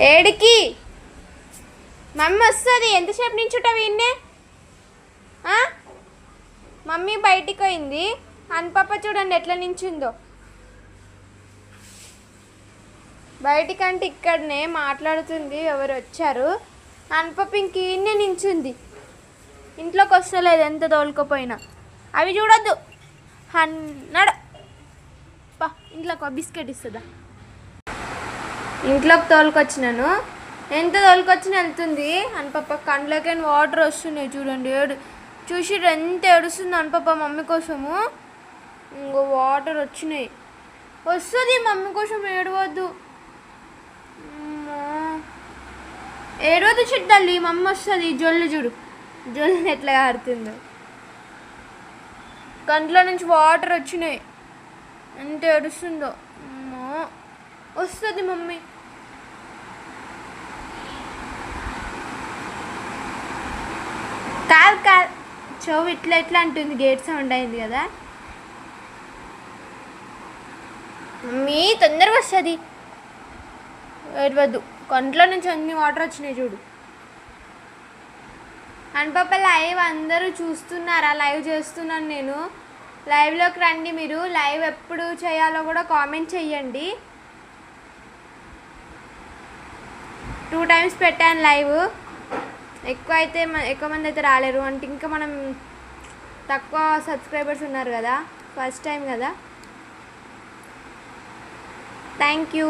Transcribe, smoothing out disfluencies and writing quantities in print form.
ఏడికి మమ్మీ వస్తుంది. ఎంతసేపు నించుంటావు ఈయన్నే? మమ్మీ బయటికి పోయింది. పాప చూడండి ఎట్లా నించుందో. బయటికంటే ఇక్కడనే మాట్లాడుతుంది. ఎవరు వచ్చారు? పాప ఇంక ఈయన్నే నించుంది. ఇంట్లోకి వస్తలేదు ఎంత తోలుకపోయినా. అవి చూడొద్దు అన్నాడు. ఇంట్లోకి బిస్కెట్ ఇస్తుందా? ఇంట్లోకి తోలుకొచ్చినాను. ఎంత తోలుకొచ్చినా వెళ్తుంది. పాప కండ్లకి వాటర్ వస్తున్నాయి చూడండి. చూసి ఎంత ఏడుస్తుంది పాప మమ్మీ కోసము. ఇంకో వాటర్ వచ్చినాయి. వస్తుంది మమ్మీ కోసం. ఏడవద్దు ఏడవద్దు చిట్టల్లి, మమ్మీ వస్తుంది. జొల్లు చూడు, జొల్లు ఎట్లా ఆడుతుందో. కంట్లో నుంచి వాటర్ వచ్చినాయి. ఎంత ఏడుస్తుందో. వస్తుంది మమ్మీ. కాదు కాదు, చెవు ఇట్లా ఎట్లా అంటుంది. గేట్ సౌండ్ అయింది కదా. మమ్మీ తొందరగా వస్తుంది. ఏడవద్దు. కంట్లో నుంచి అన్ని వాటర్ వచ్చినాయి చూడు. పాప లైవ్ అందరూ చూస్తున్నారా? లైవ్ చేస్తున్నాను నేను. లైవ్లోకి రండి మీరు. లైవ్ ఎప్పుడు చేయాలో కూడా కామెంట్ చెయ్యండి. 2 times పెట్టాను లైవ్. ఎక్కువ మంది అయితే రాలేరు. అంటే ఇంకా మనం తక్కువ సబ్స్క్రైబర్స్ ఉన్నారు కదా, ఫస్ట్ టైం కదా. Thank you.